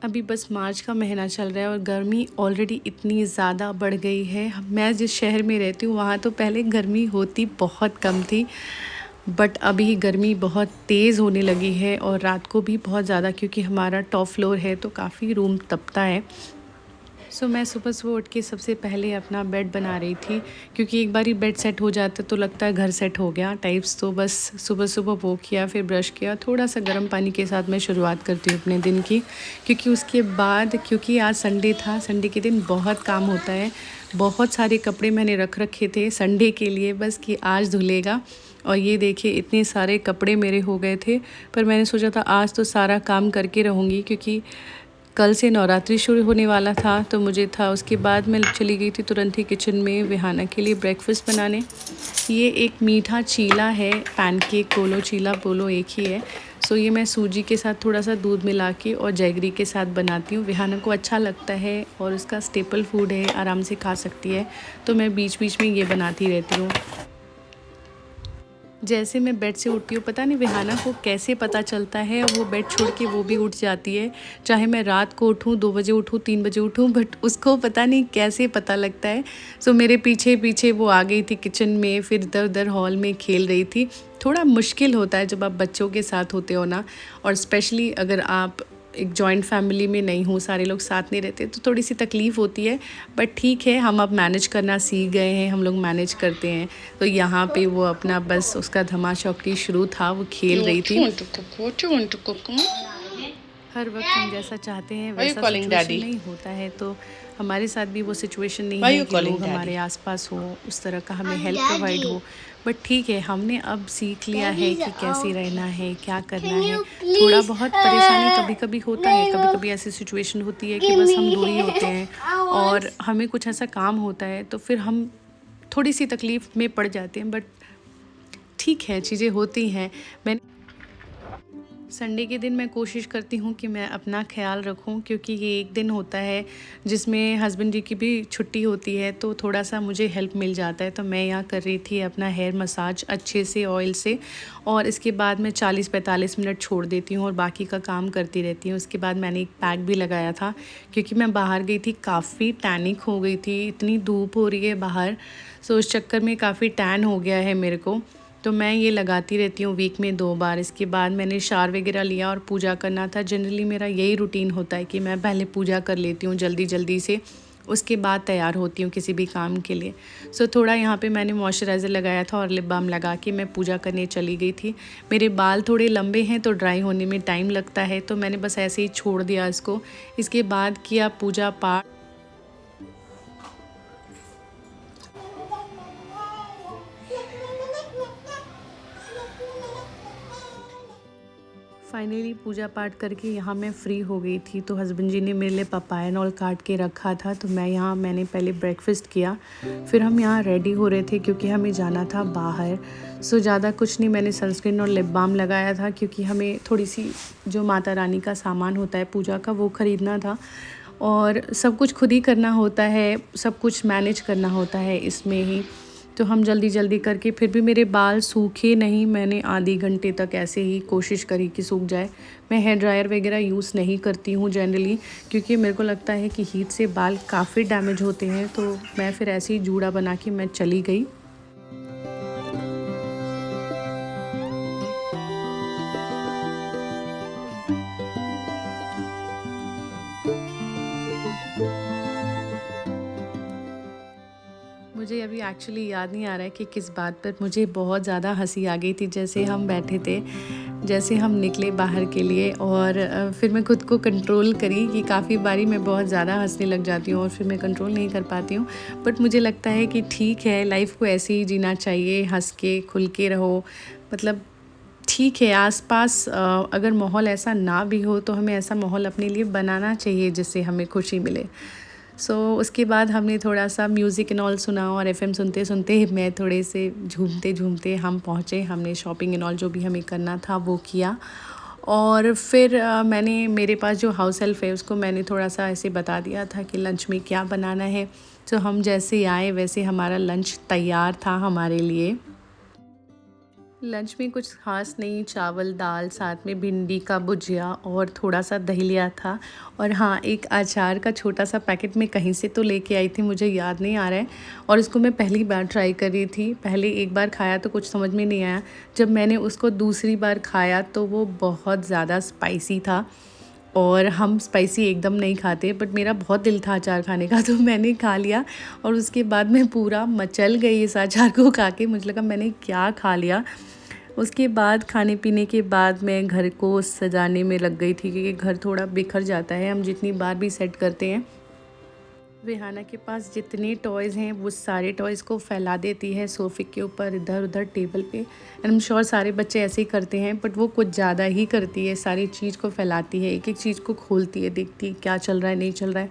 अभी बस मार्च का महीना चल रहा है और गर्मी ऑलरेडी इतनी ज़्यादा बढ़ गई है। मैं जिस शहर में रहती हूँ वहाँ तो पहले गर्मी होती बहुत कम थी, बट अभी गर्मी बहुत तेज़ होने लगी है और रात को भी बहुत ज़्यादा, क्योंकि हमारा टॉप फ्लोर है तो काफ़ी रूम तपता है। सो मैं सुबह सुबह उठ के सबसे पहले अपना बेड बना रही थी, क्योंकि एक बार ही बेड सेट हो जाता तो लगता है घर सेट हो गया टाइप्स। तो बस सुबह सुबह वो किया, फिर ब्रश किया, थोड़ा सा गर्म पानी के साथ मैं शुरुआत करती हूँ अपने दिन की, क्योंकि उसके बाद, क्योंकि आज संडे था, संडे के दिन बहुत काम होता है। बहुत सारे कपड़े मैंने रख रखे थे संडे के लिए, बस कि आज धुलेगा। और ये देखिए इतने सारे कपड़े मेरे हो गए थे, पर मैंने सोचा था आज तो सारा काम करके रहूँगी, क्योंकि कल से नवरात्रि शुरू होने वाला था तो मुझे था। उसके बाद मैं चली गई थी तुरंत ही किचन में विहाना के लिए ब्रेकफास्ट बनाने। ये एक मीठा चीला है, पैनकेक बोलो चीला बोलो एक ही है। सो ये मैं सूजी के साथ थोड़ा सा दूध मिला के और जैगरी के साथ बनाती हूँ। विहाना को अच्छा लगता है और उसका स्टेपल फूड है, आराम से खा सकती है, तो मैं बीच बीच में ये बनाती रहती हूँ। जैसे मैं बेड से उठती हूँ, पता नहीं विहाना को कैसे पता चलता है, और वो बेड छोड़ के वो भी उठ जाती है। चाहे मैं रात को उठूँ, 2 बजे उठूँ, 3 बजे उठूँ, बट उसको पता नहीं कैसे पता लगता है। सो मेरे पीछे पीछे वो आ गई थी किचन में, फिर इधर उधर हॉल में खेल रही थी। थोड़ा मुश्किल होता है जब आप बच्चों के साथ होते हो ना, और स्पेशली अगर आप एक जॉइंट फैमिली में नहीं हो, सारे लोग साथ नहीं रहते, तो थोड़ी सी तकलीफ़ होती है। बट ठीक है, हम अब मैनेज करना सीख गए हैं, हम लोग मैनेज करते हैं। तो यहाँ पे वो अपना बस उसका धमाचौकड़ी शुरू था, वो खेल रही थी। हर वक्त हम जैसा चाहते हैं वैसा सिचुएशन नहीं होता है, तो हमारे साथ भी वो सिचुएशन नहीं है कि लोग हमारे आसपास हो, उस तरह का हमें हेल्प प्रोवाइड हो। बट ठीक है, हमने अब सीख लिया है कि कैसे रहना है, क्या करना है। थोड़ा बहुत परेशानी कभी कभी होता है, कभी कभी ऐसी सिचुएशन होती है कि बस हम दो ही होते हैं और हमें कुछ ऐसा काम होता है, तो फिर हम थोड़ी सी तकलीफ़ में पड़ जाते हैं। बट ठीक है, चीज़ें होती हैं। मैं संडे के दिन मैं कोशिश करती हूँ कि मैं अपना ख्याल रखूँ, क्योंकि ये एक दिन होता है जिसमें हस्बैंड जी की भी छुट्टी होती है, तो थोड़ा सा मुझे हेल्प मिल जाता है। तो मैं यहाँ कर रही थी अपना हेयर मसाज अच्छे से ऑयल से, और इसके बाद मैं 40-45 मिनट छोड़ देती हूँ और बाकी का काम करती रहती हूँ। उसके बाद मैंने एक पैक भी लगाया था, क्योंकि मैं बाहर गई थी, काफ़ी टैनिक हो गई थी, इतनी धूप हो रही है बाहर। सो उस चक्कर में काफ़ी टैन हो गया है मेरे को, तो मैं ये लगाती रहती हूँ वीक में 2 बार। इसके बाद मैंने शावर वगैरह लिया और पूजा करना था। जनरली मेरा यही रूटीन होता है कि मैं पहले पूजा कर लेती हूँ जल्दी जल्दी से, उसके बाद तैयार होती हूँ किसी भी काम के लिए। सो थोड़ा यहाँ पे मैंने मॉइस्चराइज़र लगाया था और लिप बाम लगा के मैं पूजा करने चली गई थी। मेरे बाल थोड़े लंबे हैं तो ड्राई होने में टाइम लगता है, तो मैंने बस ऐसे ही छोड़ दिया इसको। इसके बाद किया पूजा पाठ। फाइनली पूजा पाठ करके यहाँ मैं फ़्री हो गई थी, तो हस्बैंड जी ने मेरे लिए पपाया एंड ऑल काट के रखा था, तो मैंने पहले ब्रेकफास्ट किया। फिर हम यहाँ रेडी हो रहे थे क्योंकि हमें जाना था बाहर। सो ज़्यादा कुछ नहीं, मैंने सनस्क्रीन और लिप बाम लगाया था, क्योंकि हमें थोड़ी सी जो माता रानी का सामान होता है पूजा का वो ख़रीदना था, और सब कुछ खुद ही करना होता है, सब कुछ मैनेज करना होता है इसमें ही। तो हम जल्दी जल्दी करके, फिर भी मेरे बाल सूखे नहीं, मैंने आधी घंटे तक ऐसे ही कोशिश करी कि सूख जाए। मैं हेयर ड्रायर वगैरह यूज़ नहीं करती हूँ जनरली, क्योंकि मेरे को लगता है कि हीट से बाल काफ़ी डैमेज होते हैं, तो मैं फिर ऐसे ही जूड़ा बना के मैं चली गई। मुझे अभी एक्चुअली याद नहीं आ रहा है कि किस बात पर मुझे बहुत ज़्यादा हंसी आ गई थी। जैसे हम बैठे थे, जैसे हम निकले बाहर के लिए, और फिर मैं खुद को कंट्रोल करी कि काफ़ी बारी मैं बहुत ज़्यादा हंसने लग जाती हूँ और फिर मैं कंट्रोल नहीं कर पाती हूँ। बट मुझे लगता है कि ठीक है, लाइफ को ऐसे ही जीना चाहिए, हंस के खुल के रहो। मतलब ठीक है, आसपास अगर माहौल ऐसा ना भी हो तो हमें ऐसा माहौल अपने लिए बनाना चाहिए जिससे हमें खुशी मिले। सो उसके बाद हमने थोड़ा सा म्यूज़िक एंड ऑल सुना, और एफएम सुनते सुनते मैं थोड़े से झूमते झूमते हम पहुँचे। हमने शॉपिंग एंड ऑल जो भी हमें करना था वो किया, और फिर मैंने, मेरे पास जो हाउस हेल्प है उसको मैंने थोड़ा सा ऐसे बता दिया था कि लंच में क्या बनाना है। तो हम जैसे आए वैसे हमारा लंच तैयार था हमारे लिए। लंच में कुछ ख़ास नहीं, चावल दाल, साथ में भिंडी का भुजिया और थोड़ा सा दही लिया था। और हाँ, एक अचार का छोटा सा पैकेट मैं कहीं से तो लेके आई थी, मुझे याद नहीं आ रहा है। और इसको मैं पहली बार ट्राई कर रही थी। पहले एक बार खाया तो कुछ समझ में नहीं आया। जब मैंने उसको दूसरी बार खाया तो वो बहुत ज़्यादा स्पाइसी था, और हम स्पाइसी एकदम नहीं खाते, बट मेरा बहुत दिल था अचार खाने का तो मैंने खा लिया। और उसके बाद मैं पूरा मचल गई इस अचार को खा के, मुझे लगा मैंने क्या खा लिया। उसके बाद खाने पीने के बाद मैं घर को सजाने में लग गई थी, क्योंकि घर थोड़ा बिखर जाता है हम जितनी बार भी सेट करते हैं। विहाना के पास जितने टॉयज़ हैं वो सारे टॉयज़ को फैला देती है सोफ़े के ऊपर, इधर उधर टेबल पे। एंड आई एम श्योर सारे बच्चे ऐसे ही करते हैं, बट वो कुछ ज़्यादा ही करती है, सारी चीज़ को फैलाती है, एक एक चीज़ को खोलती है, देखती है क्या चल रहा है नहीं चल रहा है।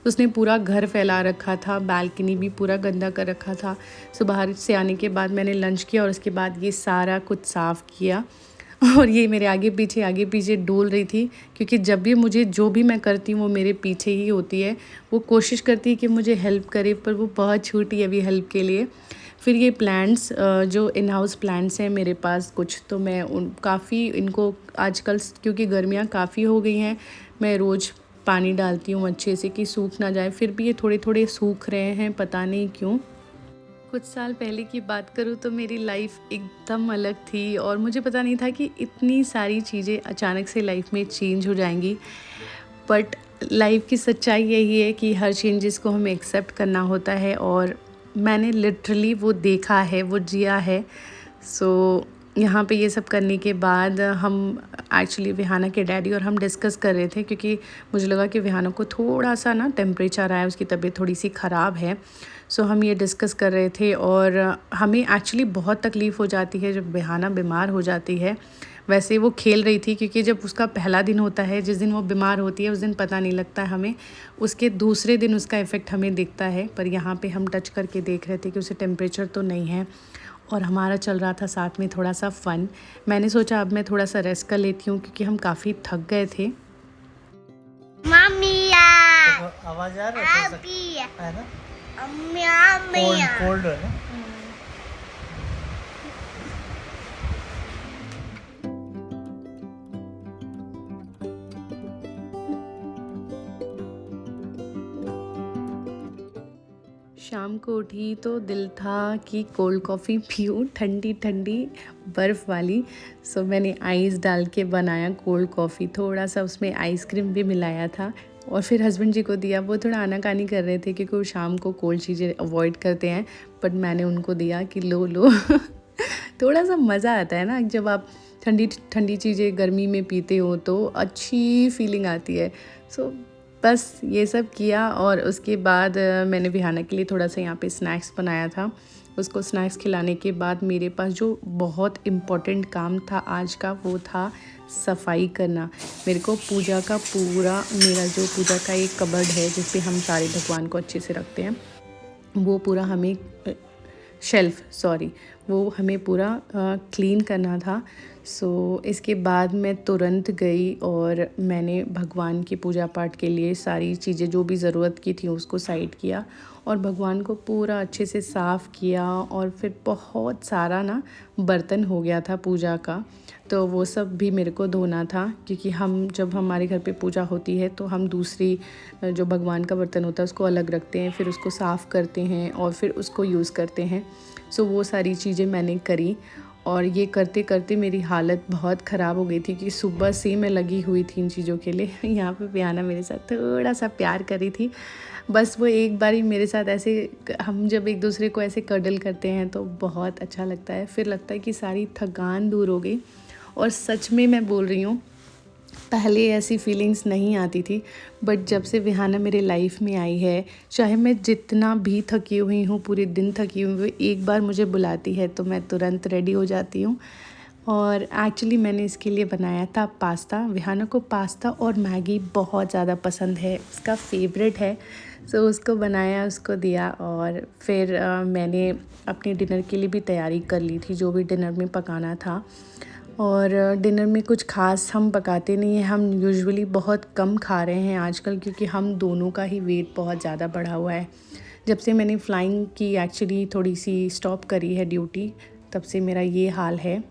तो उसने पूरा घर फैला रखा था, बालकनी भी पूरा गंदा कर रखा था। सो बाहर से आने के बाद मैंने लंच किया और उसके बाद ये सारा कुछ साफ़ किया। और ये मेरे आगे पीछे डोल रही थी, क्योंकि जब भी मुझे जो भी मैं करती हूँ वो मेरे पीछे ही होती है। वो कोशिश करती है कि मुझे हेल्प करे, पर वो बहुत छोटी है अभी हेल्प के लिए। फिर ये प्लांट्स, जो इन हाउस प्लांट्स हैं मेरे पास कुछ, तो मैं काफ़ी इनको आजकल, क्योंकि गर्मियाँ काफ़ी हो गई हैं, मैं रोज़ पानी डालती हूँ अच्छे से कि सूख ना जाए। फिर भी ये थोड़े थोड़े सूख रहे हैं, पता नहीं क्यों। कुछ साल पहले की बात करूँ तो मेरी लाइफ एकदम अलग थी, और मुझे पता नहीं था कि इतनी सारी चीज़ें अचानक से लाइफ में चेंज हो जाएंगी। बट लाइफ की सच्चाई यही है कि हर चेंजेस को हमें एक्सेप्ट करना होता है, और मैंने लिटरली वो देखा है, वो जिया है। सो यहाँ पे ये सब करने के बाद हम एक्चुअली विहाना के डैडी और हम डिस्कस कर रहे थे, क्योंकि मुझे लगा कि विहाना को थोड़ा सा ना टेम्परेचर आया, उसकी तबीयत थोड़ी सी ख़राब है। सो हम ये डिस्कस कर रहे थे, और हमें एक्चुअली बहुत तकलीफ़ हो जाती है जब विहाना बीमार हो जाती है। वैसे वो खेल रही थी, क्योंकि जब उसका पहला दिन होता है, जिस दिन वो बीमार होती है उस दिन पता नहीं लगता है हमें, उसके दूसरे दिन उसका इफ़ेक्ट हमें दिखता है। पर यहाँ पे हम टच करके देख रहे थे कि उसे टेम्परेचर तो नहीं है, और हमारा चल रहा था साथ में थोड़ा सा फ़न। मैंने सोचा अब मैं थोड़ा सा रेस्ट कर लेती हूँ, क्योंकि हम काफ़ी थक गए थे। आवाज आ रहा है ना, कोल्ड है ना। शाम को उठी तो दिल था कि कोल्ड कॉफ़ी पीऊँ, ठंडी ठंडी बर्फ़ वाली। सो मैंने आइस डाल के बनाया कोल्ड कॉफ़ी, थोड़ा सा उसमें आइसक्रीम भी मिलाया था, और फिर हस्बैंड जी को दिया। वो थोड़ा आनाकानी कर रहे थे क्योंकि वो शाम को कोल्ड चीज़ें अवॉइड करते हैं, बट मैंने उनको दिया कि लो लो थोड़ा सा मज़ा आता है ना, जब आप ठंडी ठंडी चीज़ें गर्मी में पीते हो तो अच्छी फीलिंग आती है। सो बस ये सब किया, और उसके बाद मैंने विहाना के लिए थोड़ा सा यहाँ पे स्नैक्स बनाया था। उसको स्नैक्स खिलाने के बाद मेरे पास जो बहुत इम्पोर्टेंट काम था आज का, वो था सफाई करना। मेरे को पूजा का पूरा, मेरा जो पूजा का एक कबर्ड है जिस पे हम सारे भगवान को अच्छे से रखते हैं, वो पूरा हमें वो हमें पूरा क्लीन करना था। सो इसके बाद मैं तुरंत गई और मैंने भगवान की पूजा पाठ के लिए सारी चीज़ें जो भी ज़रूरत की थी उसको साइड किया, और भगवान को पूरा अच्छे से साफ़ किया। और फिर बहुत सारा ना बर्तन हो गया था पूजा का, तो वो सब भी मेरे को धोना था, क्योंकि हम जब हमारे घर पे पूजा होती है तो हम दूसरी जो भगवान का बर्तन होता है उसको अलग रखते हैं, फिर उसको साफ़ करते हैं और फिर उसको यूज़ करते हैं। सो वो सारी चीज़ें मैंने करी, और ये करते करते मेरी हालत बहुत ख़राब हो गई थी कि सुबह से मैं लगी हुई थी इन चीज़ों के लिए। यहाँ पे विहाना मेरे साथ थोड़ा सा प्यार कर रही थी, बस वो एक बार ही मेरे साथ ऐसे, हम जब एक दूसरे को ऐसे कडल करते हैं तो बहुत अच्छा लगता है। फिर लगता है कि सारी थकान दूर हो गई, और सच में मैं बोल रही हूँ पहले ऐसी फीलिंग्स नहीं आती थी, बट जब से विहाना मेरे लाइफ में आई है, चाहे मैं जितना भी थकी हुई हूँ, पूरे दिन थकी हुई हूँ, एक बार मुझे बुलाती है तो मैं तुरंत रेडी हो जाती हूँ। और एक्चुअली मैंने इसके लिए बनाया था पास्ता। विहाना को पास्ता और मैगी बहुत ज़्यादा पसंद है, उसका फेवरेट है। सो उसको बनाया, उसको दिया, और फिर मैंने अपने डिनर के लिए भी तैयारी कर ली थी, जो भी डिनर में पकाना था। और डिनर में कुछ ख़ास हम पकाते नहीं हैं, हम यूजुअली बहुत कम खा रहे हैं आजकल, क्योंकि हम दोनों का ही वेट बहुत ज़्यादा बढ़ा हुआ है। जब से मैंने फ़्लाइंग की एक्चुअली थोड़ी सी स्टॉप करी है ड्यूटी, तब से मेरा ये हाल है।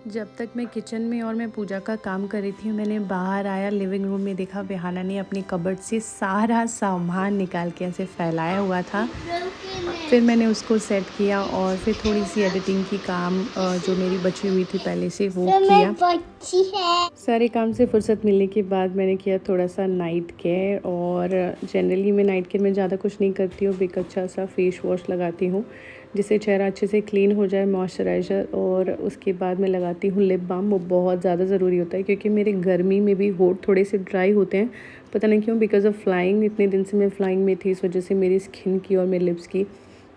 जब तक मैं किचन में और मैं पूजा का काम कर रही थी, मैंने बाहर आया लिविंग रूम में देखा विहाना ने अपनी कबर्ड से सारा सामान निकाल के ऐसे फैलाया हुआ था। फिर मैंने उसको सेट किया और फिर थोड़ी सी एडिटिंग की काम जो मेरी बची हुई थी पहले से वो किया। सारे काम से फुर्सत मिलने के बाद मैंने किया थोड़ा सा नाइट केयर। और जनरली मैं नाइट केयर में ज़्यादा कुछ नहीं करती हूँ, एक अच्छा सा फेस वॉश लगाती हूँ जिससे चेहरा अच्छे से क्लीन हो जाए, मॉइस्चराइज़र, और उसके बाद मैं लगाती हूँ लिप बाम। वो बहुत ज़्यादा ज़रूरी होता है क्योंकि मेरे गर्मी में भी होठ थोड़े से ड्राई होते हैं, पता नहीं क्यों, बिकॉज़ ऑफ फ्लाइंग। इतने दिन से मैं फ्लाइंग में थी, इस वजह से मेरी स्किन की और मेरे लिप्स की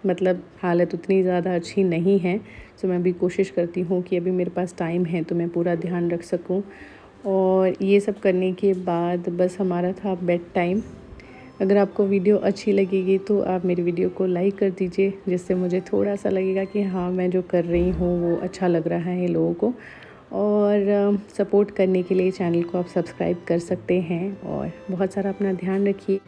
मतलब हालत उतनी ज़्यादा अच्छी नहीं है। तो मैं भी कोशिश करती हूँ कि अभी मेरे पास टाइम है तो मैं पूरा ध्यान रख सकूँ। और ये सब करने के बाद बस हमारा था बेड टाइम। अगर आपको वीडियो अच्छी लगेगी तो आप मेरी वीडियो को लाइक कर दीजिए, जिससे मुझे थोड़ा सा लगेगा कि हाँ मैं जो कर रही हूँ वो अच्छा लग रहा है लोगों को। और सपोर्ट करने के लिए चैनल को आप सब्सक्राइब कर सकते हैं। और बहुत सारा अपना ध्यान रखिए।